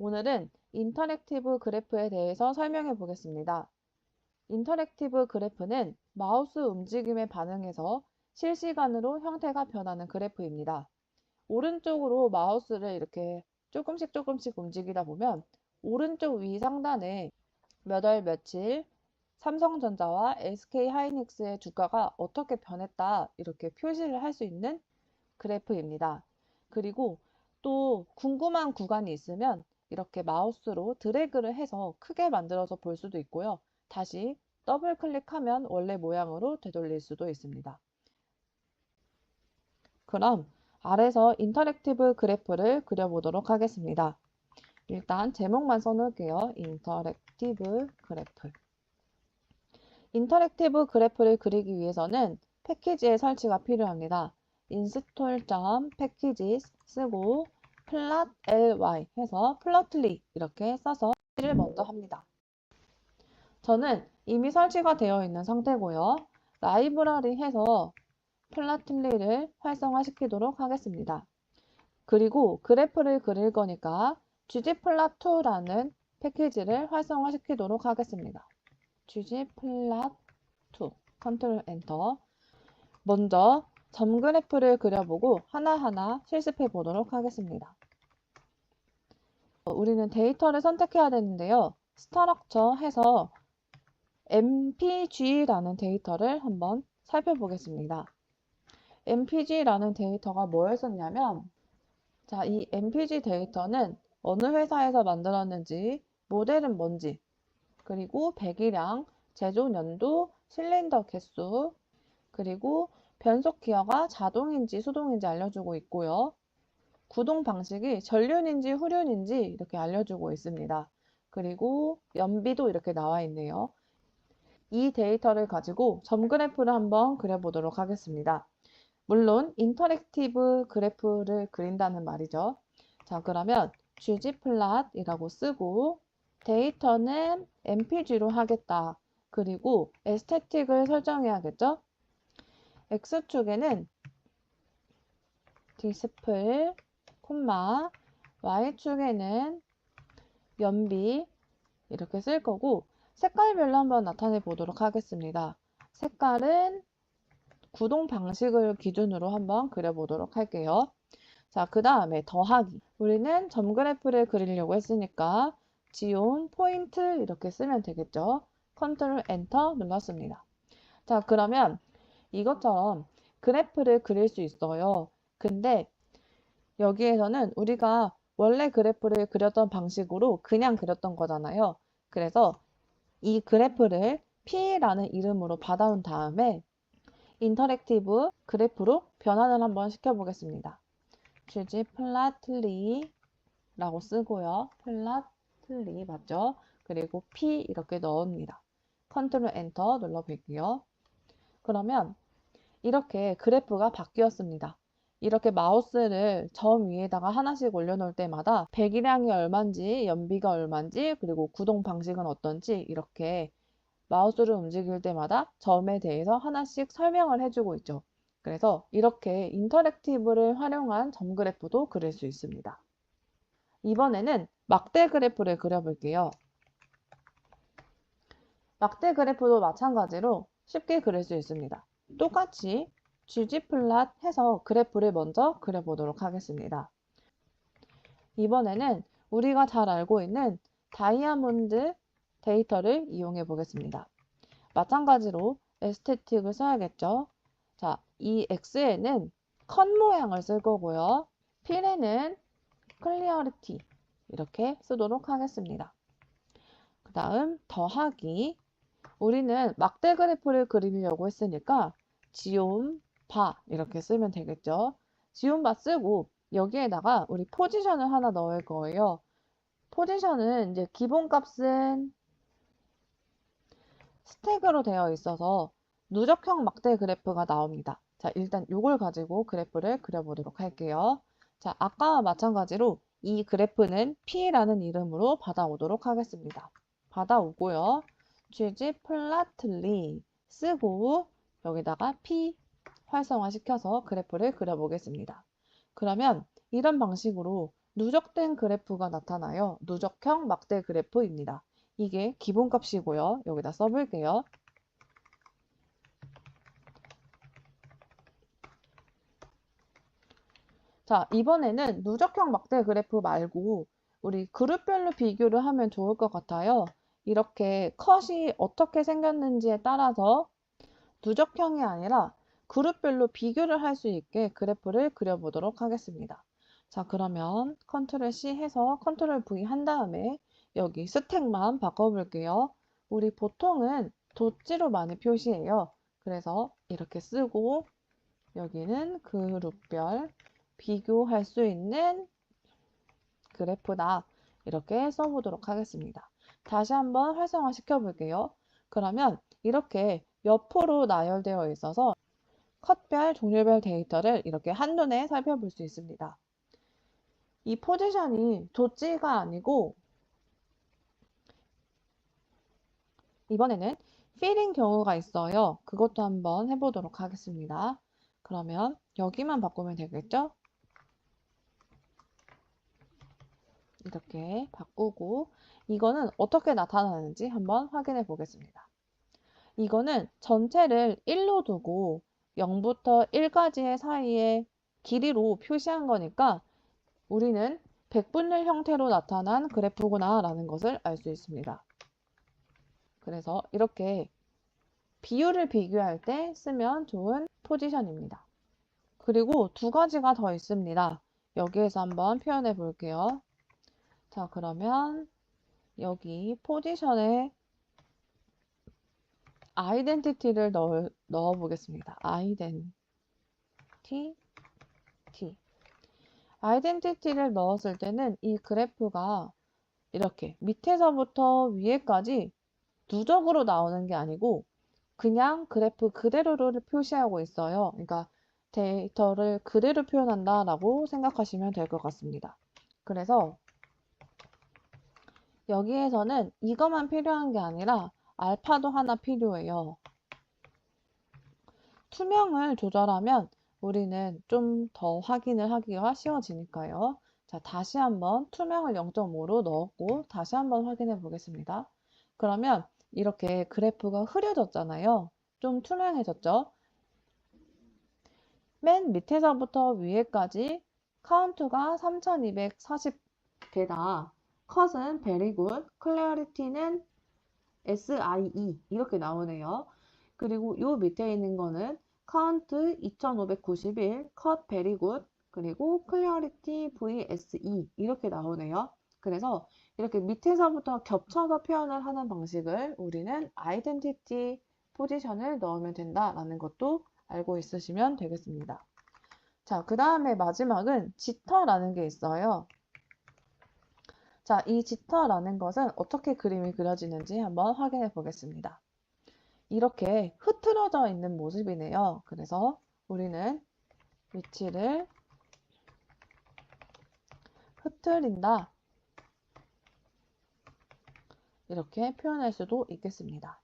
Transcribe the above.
오늘은 인터랙티브 그래프에 대해서 설명해 보겠습니다. 인터랙티브 그래프는 마우스 움직임에 반응해서 실시간으로 형태가 변하는 그래프입니다. 오른쪽으로 마우스를 이렇게 조금씩 움직이다 보면 오른쪽 위 상단에 몇 월 며칠 삼성전자와 SK하이닉스의 주가가 어떻게 변했다 이렇게 표시를 할 수 있는 그래프입니다. 그리고 또 궁금한 구간이 있으면 이렇게 마우스로 드래그를 해서 크게 만들어서 볼 수도 있고요. 다시 더블 클릭하면 원래 모양으로 되돌릴 수도 있습니다. 그럼 아래서 인터랙티브 그래프를 그려보도록 하겠습니다. 일단 제목만 써놓을게요. 인터랙티브 그래프. 인터랙티브 그래프를 그리기 위해서는 패키지의 설치가 필요합니다. install.packages 쓰고 plotly 해서 plotly 이렇게 써서 를 먼저 합니다. 저는 이미 설치가 되어 있는 상태고요. 라이브러리 해서 plotly를 활성화시키도록 하겠습니다. 그리고 그래프를 그릴 거니까 ggplot2라는 패키지를 활성화시키도록 하겠습니다. ggplot2 컨트롤 엔터. 먼저 점 그래프를 그려보고 하나하나 실습해 보도록 하겠습니다. 우리는 데이터를 선택해야 되는데요. 스트럭처 해서 mpg라는 데이터를 한번 살펴보겠습니다. mpg라는 데이터가 뭐였었냐면 이 mpg 데이터는 어느 회사에서 만들었는지, 모델은 뭔지, 그리고 배기량, 제조 연도, 실린더 개수, 그리고 변속 기어가 자동인지 수동인지 알려주고 있고요. 구동 방식이 전륜인지 후륜인지 이렇게 알려주고 있습니다. 그리고 연비도 이렇게 나와 있네요. 이 데이터를 가지고 점 그래프를 한번 그려보도록 하겠습니다. 물론 인터랙티브 그래프를 그린다는 말이죠. 자, 그러면 ggplot이라고 쓰고 데이터는 mpg로 하겠다. 그리고 에스테틱을 설정해야겠죠? X축에는 디스플, Y축에는 연비 이렇게 쓸 거고 색깔별로 한번 나타내 보도록 하겠습니다. 색깔은 구동 방식을 기준으로 한번 그려보도록 할게요. 자, 그 다음에 더하기. 우리는 점 그래프를 그리려고 했으니까 지온, 포인트 이렇게 쓰면 되겠죠. 컨트롤 엔터 눌렀습니다. 자, 그러면 이것처럼 그래프를 그릴 수 있어요. 근데 여기에서는 우리가 원래 그래프를 그렸던 방식으로 그냥 그렸던 거잖아요. 그래서 이 그래프를 P라는 이름으로 받아온 다음에 인터랙티브 그래프로 변환을 한번 시켜보겠습니다. ggplotly 라고 쓰고요. plotly 맞죠? 그리고 P 이렇게 넣습니다. 컨트롤 엔터 눌러볼게요. 그러면 이렇게 그래프가 바뀌었습니다. 이렇게 마우스를 점 위에다가 하나씩 올려놓을 때마다 배기량이 얼마인지, 연비가 얼마인지, 그리고 구동 방식은 어떤지 이렇게 마우스를 움직일 때마다 점에 대해서 하나씩 설명을 해주고 있죠. 그래서 이렇게 인터랙티브를 활용한 점 그래프도 그릴 수 있습니다. 이번에는 막대 그래프를 그려볼게요. 막대 그래프도 마찬가지로 쉽게 그릴 수 있습니다. 똑같이 ggplot 해서 그래프를 먼저 그려보도록 하겠습니다. 이번에는 우리가 잘 알고 있는 다이아몬드 데이터를 이용해 보겠습니다. 마찬가지로 에스테틱을 써야겠죠. 자, 이 X에는 컷 모양을 쓸 거고요. 필에는 클리어리티 이렇게 쓰도록 하겠습니다. 그 다음 더하기. 우리는 막대 그래프를 그리려고 했으니까 지옴, 바 이렇게 쓰면 되겠죠. 지옴, 바 쓰고 여기에다가 우리 포지션을 하나 넣을 거예요. 포지션은 이제 기본값은 스택으로 되어 있어서 누적형 막대 그래프가 나옵니다. 자, 일단 이걸 가지고 그래프를 그려보도록 할게요. 자, 아까와 마찬가지로 이 그래프는 P라는 이름으로 받아오도록 하겠습니다. 받아오고요. ggplotly 쓰고 여기다가 P 활성화시켜서 그래프를 그려보겠습니다. 그러면 이런 방식으로 누적된 그래프가 나타나요. 누적형 막대 그래프입니다. 이게 기본값이고요. 여기다 써볼게요. 자, 이번에는 누적형 막대 그래프 말고 우리 그룹별로 비교를 하면 좋을 것 같아요. 이렇게 컷이 어떻게 생겼는지에 따라서 누적형이 아니라 그룹별로 비교를 할 수 있게 그래프를 그려보도록 하겠습니다. 자, 그러면 컨트롤 C 해서 컨트롤 V 한 다음에 여기 스택만 바꿔볼게요. 우리 보통은 도지로 많이 표시해요. 그래서 이렇게 쓰고 여기는 그룹별 비교할 수 있는 그래프다. 이렇게 써보도록 하겠습니다. 다시 한번 활성화 시켜볼게요. 그러면 이렇게 옆으로 나열되어 있어서 컷별, 종류별 데이터를 이렇게 한눈에 살펴볼 수 있습니다. 이 포지션이 도지가 아니고 이번에는 필인 경우가 있어요. 그것도 한번 해보도록 하겠습니다. 그러면 여기만 바꾸면 되겠죠? 이렇게 바꾸고 이거는 어떻게 나타나는지 한번 확인해 보겠습니다. 이거는 전체를 1로 두고 0부터 1까지의 사이의 길이로 표시한 거니까 우리는 백분율 형태로 나타난 그래프구나 라는 것을 알 수 있습니다. 그래서 이렇게 비율을 비교할 때 쓰면 좋은 포지션입니다. 그리고 두 가지가 더 있습니다. 여기에서 한번 표현해 볼게요. 자, 그러면 여기 포지션에 아이덴티티를 넣어 보겠습니다. 아이덴티티를 넣었을 때는 이 그래프가 이렇게 밑에서부터 위에까지 누적으로 나오는 게 아니고 그냥 그래프 그대로를 표시하고 있어요. 그러니까 데이터를 그대로 표현한다라고 생각하시면 될 것 같습니다. 그래서 여기에서는 이것만 필요한 게 아니라 알파도 하나 필요해요. 투명을 조절하면 우리는 좀 더 확인을 하기가 쉬워지니까요. 자, 다시 한번 투명을 0.5로 넣었고 다시 한번 확인해 보겠습니다. 그러면 이렇게 그래프가 흐려졌잖아요. 좀 투명해졌죠? 맨 밑에서부터 위에까지 카운트가 3240개다. 컷은 very good, clarity는 SIE 이렇게 나오네요. 그리고 요 밑에 있는 거는 카운트 2591, 컷 very good, 그리고 clarity VSE 이렇게 나오네요. 그래서 이렇게 밑에서부터 겹쳐서 표현을 하는 방식을 우리는 identity 포지션을 넣으면 된다라는 것도 알고 있으시면 되겠습니다. 자, 그 다음에 마지막은 지터라는 게 있어요. 자, 이 지터라는 것은 어떻게 그림이 그려지는지 한번 확인해 보겠습니다. 이렇게 흐트러져 있는 모습이네요. 그래서 우리는 위치를 흐트린다. 이렇게 표현할 수도 있겠습니다.